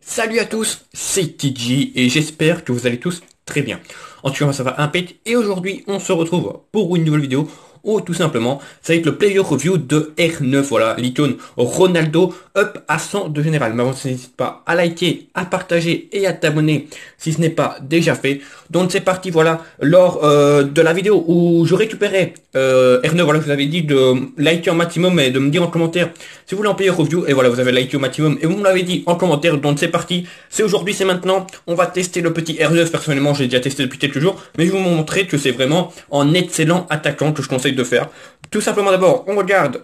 Salut à tous, c'est TG et j'espère que vous allez tous très bien. En tout cas, ça va impec et aujourd'hui on se retrouve pour une nouvelle vidéo où tout simplement ça va être le player review de R9, voilà, l'icône Ronaldo up à 100 de général. Mais avant ça, n'hésite pas à liker, à partager et à t'abonner si ce n'est pas déjà fait. Donc c'est parti, voilà, lors de la vidéo où je récupérais R9, voilà, je vous avais dit de liker au maximum et de me dire en commentaire si vous voulez en player review, et voilà, vous avez liké au maximum et vous me l'avez dit en commentaire. Donc c'est parti, c'est aujourd'hui, c'est maintenant, on va tester le petit R9. Personnellement j'ai déjà testé depuis quelques jours, mais je vais vous montrer que c'est vraiment un excellent attaquant que je conseille de faire. Tout simplement, d'abord on regarde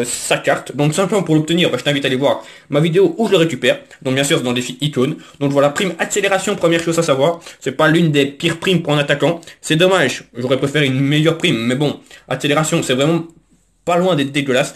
sa carte. Donc simplement pour l'obtenir, je t'invite à aller voir ma vidéo où je le récupère. Donc bien sûr c'est dans défi icône. Donc voilà, prime accélération, première chose à savoir, c'est pas l'une des pires primes pour un attaquant. C'est dommage, j'aurais préféré une meilleure prime, mais bon, accélération c'est vraiment pas loin d'être dégueulasse.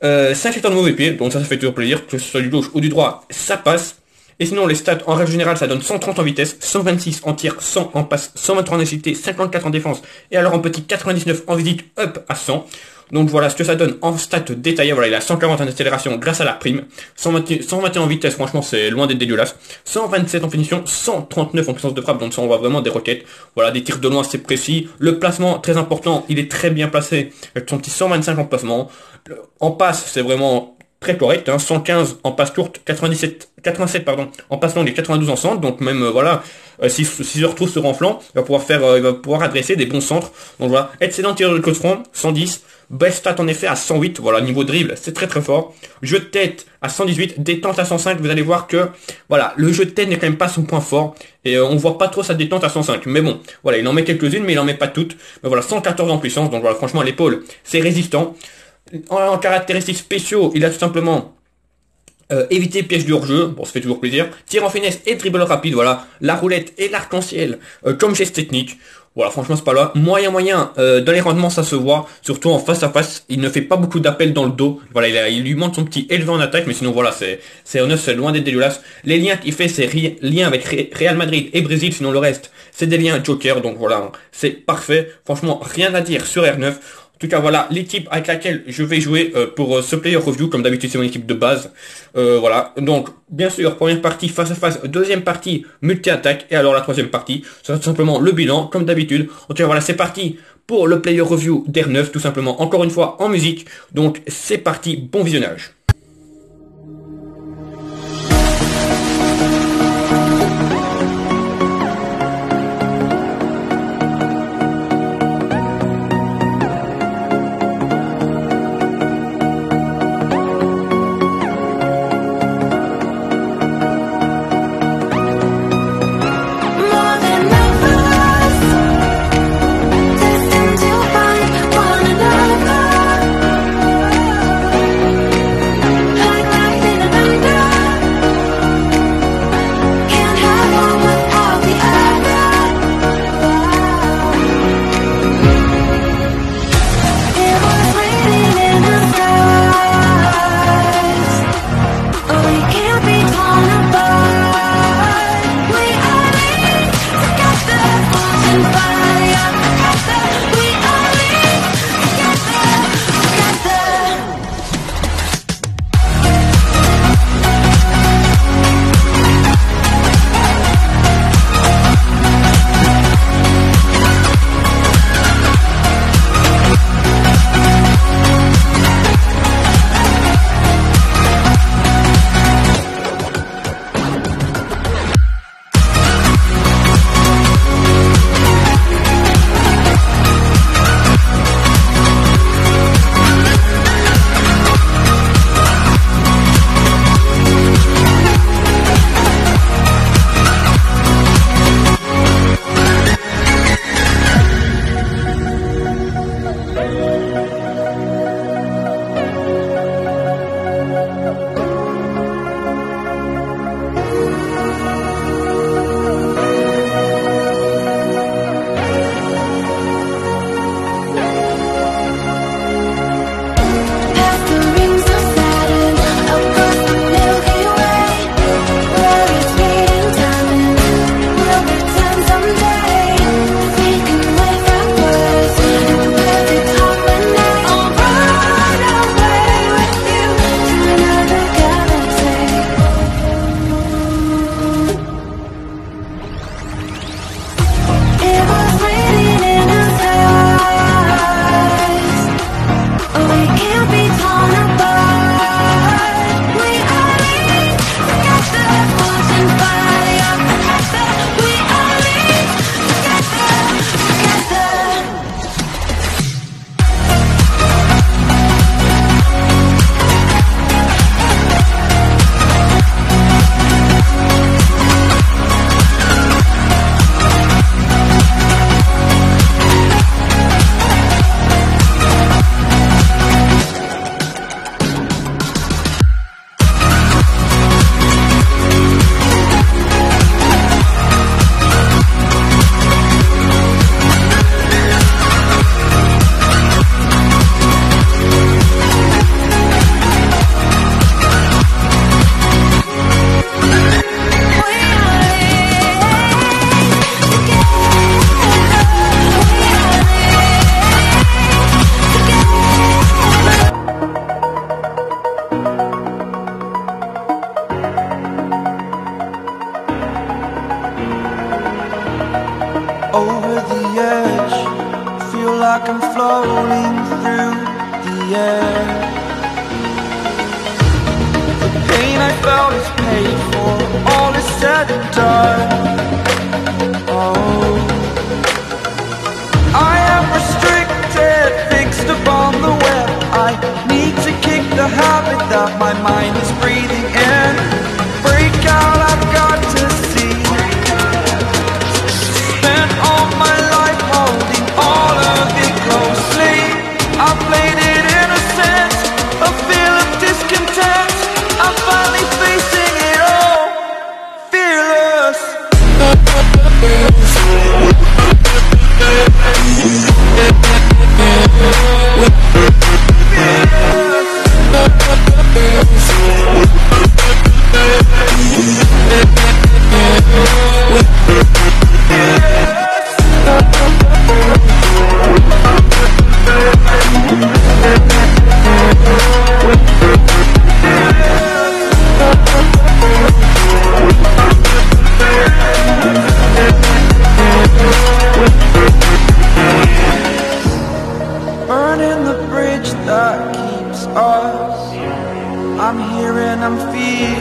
5 états de mauvais pied, donc ça fait toujours plaisir, que ce soit du gauche ou du droit, ça passe. Et sinon les stats en règle générale ça donne 130 en vitesse, 126 en tir, 100 en passe, 123 en agilité, 54 en défense, et alors en petit 99 en visite up à 100. Donc voilà ce que ça donne en stats détaillées. Voilà, il a 140 en accélération grâce à la prime, 121 en vitesse, franchement c'est loin d'être dégueulasse, 127 en finition, 139 en puissance de frappe, donc ça on voit vraiment des roquettes. Voilà, des tirs de loin c'est précis, le placement très important, il est très bien placé avec son petit 125 en placement. En passe c'est vraiment très correct, hein, 115 en passe courte, 87 pardon, en passe longue et 92 en centre, donc même voilà, si se retrouve sur en flanc, il va pouvoir adresser des bons centres. Donc voilà, excellent tireur de coup de front, 110, best stat en effet à 108, voilà, niveau dribble, c'est très très fort. Jeu de tête à 118, détente à 105, vous allez voir que voilà, le jeu de tête n'est quand même pas son point fort et on voit pas trop sa détente à 105. Mais bon, voilà, il en met quelques-unes mais il en met pas toutes. Mais voilà, 114 en puissance, donc voilà, franchement à l'épaule, c'est résistant. En caractéristiques spéciaux, il a tout simplement éviter piège du hors-jeu, bon ça fait toujours plaisir, tir en finesse et dribble rapide, voilà, la roulette et l'arc-en-ciel comme geste technique. Voilà, franchement c'est pas là. Moyen, dans les rendements ça se voit, surtout en face à face, il ne fait pas beaucoup d'appels dans le dos. Voilà, il lui manque son petit élevé en attaque, mais sinon voilà, c'est honnête, c'est loin d'être dégueulasse. Les liens qu'il fait, c'est liens avec Real Madrid et Brésil, sinon le reste, c'est des liens Joker, donc voilà, c'est parfait. Franchement, rien à dire sur R9. En tout cas, voilà l'équipe avec laquelle je vais jouer pour ce player review. Comme d'habitude, c'est mon équipe de base. Voilà. Donc, bien sûr, première partie face à face. Deuxième partie, multi-attaque. Et alors, la troisième partie, ça tout simplement le bilan, comme d'habitude. En tout cas, voilà, c'est parti pour le player review d'R9, tout simplement. Encore une fois, en musique. Donc, c'est parti. Bon visionnage. over the edge. Feel like I'm floating through the air. The pain I felt is paid for, all is said and done. Oh, I am restricted, fixed upon the web. I need to kick the habit that my mind is breathing in. Break out, I've got to see. Spent all my life holding all of it closely. I played it innocent, a feel of discontent. I'm finally facing it all, fearless. Burning the bridge that keeps us. I'm here and I'm feeling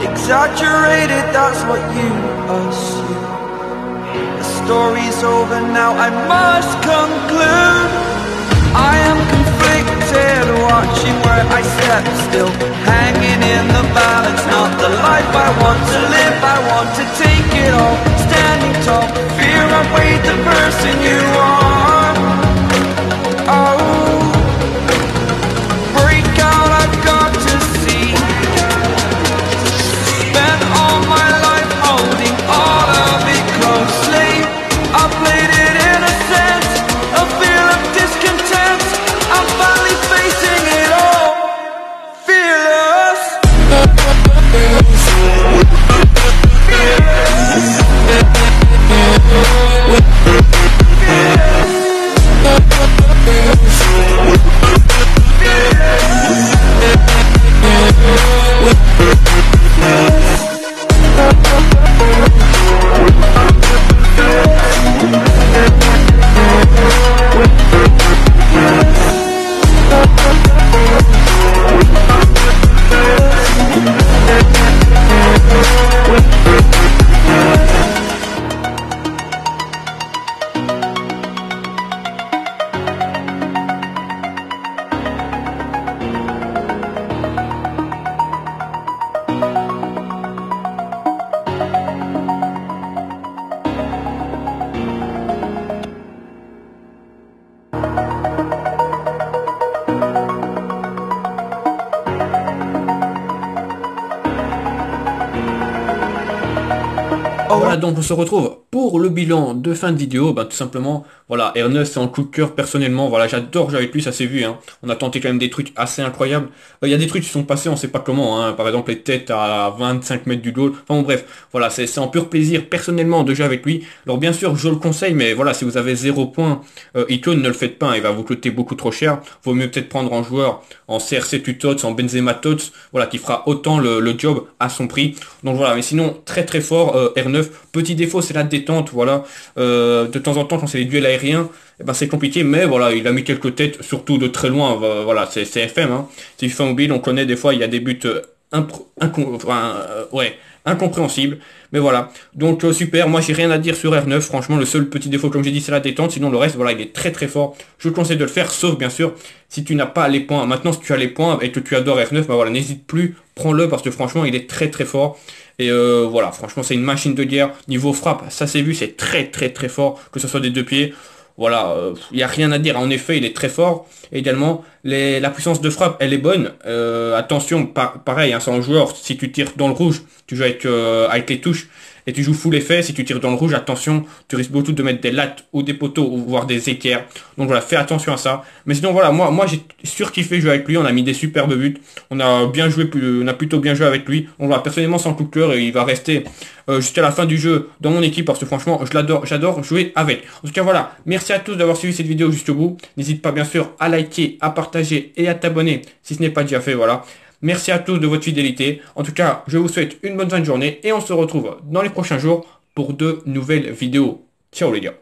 exaggerated, that's what you assume. The story's over now, I must conclude. I am conflicted, watching where I step still, hanging in the balance. Not the life I want to live, I want to take it all. Standing tall, fear I weighed the person you are. Oh, break out, I've got to see. Spent all my life holding all of it closely. I played it innocent, a feel of discontent. I'm finally facing it all, fearless. Voilà, donc on se retrouve pour le bilan de fin de vidéo. Tout simplement, voilà, R9 c'est un coup de cœur personnellement. Voilà, j'adore jouer avec lui, ça s'est vu, hein. On a tenté quand même des trucs assez incroyables. Il y a des trucs qui sont passés, on sait pas comment, hein. Par exemple les têtes à 25 mètres du goal. Enfin bon, bref, voilà, c'est un pur plaisir personnellement de jouer avec lui. Alors bien sûr, je le conseille, mais voilà, si vous avez 0 points, Icon, ne le faites pas, hein, il va vous coûter beaucoup trop cher. Vaut mieux peut-être prendre un joueur en CRC Tutots, en Benzema Tots, voilà, qui fera autant le job à son prix. Donc voilà, mais sinon, très très fort, R9. Petit défaut, c'est la détente, voilà. De temps en temps, quand c'est les duels aériens, eh ben, c'est compliqué, mais voilà, il a mis quelques têtes, surtout de très loin, voilà, c'est FM, hein. C'est FIFA Mobile, on connaît des fois, il y a des buts incompréhensibles, mais voilà. Donc super, moi j'ai rien à dire sur R9, franchement, le seul petit défaut, comme j'ai dit, c'est la détente, sinon le reste, voilà, il est très très fort. Je te conseille de le faire, sauf bien sûr, si tu n'as pas les points. Maintenant, si tu as les points et que tu adores R9, bah voilà, n'hésite plus, prends-le, parce que franchement, il est très très fort. Et voilà, franchement, c'est une machine de guerre. Niveau frappe, ça s'est vu, c'est très très très fort, que ce soit des deux pieds. Voilà, il n'y a rien à dire. En effet, il est très fort. Et également, la puissance de frappe, elle est bonne. Attention, pareil, hein, c'est un joueur, si tu tires dans le rouge, tu joues avec les touches, et tu joues full effet. Si tu tires dans le rouge, attention, tu risques beaucoup de mettre des lattes ou des poteaux, ou voire des équerres. Donc voilà, fais attention à ça. Mais sinon, voilà, moi j'ai surkiffé jouer avec lui. On a mis des superbes buts. On a bien joué, on a plutôt bien joué avec lui. Donc voilà, personnellement, sans coup de cœur, et il va rester jusqu'à la fin du jeu dans mon équipe, parce que franchement, j'adore jouer avec. En tout cas, voilà, merci à tous d'avoir suivi cette vidéo jusqu'au bout. N'hésite pas, bien sûr, à liker, à partager et à t'abonner si ce n'est pas déjà fait, voilà. Merci à tous de votre fidélité. En tout cas, je vous souhaite une bonne fin de journée et on se retrouve dans les prochains jours pour de nouvelles vidéos. Ciao les gars.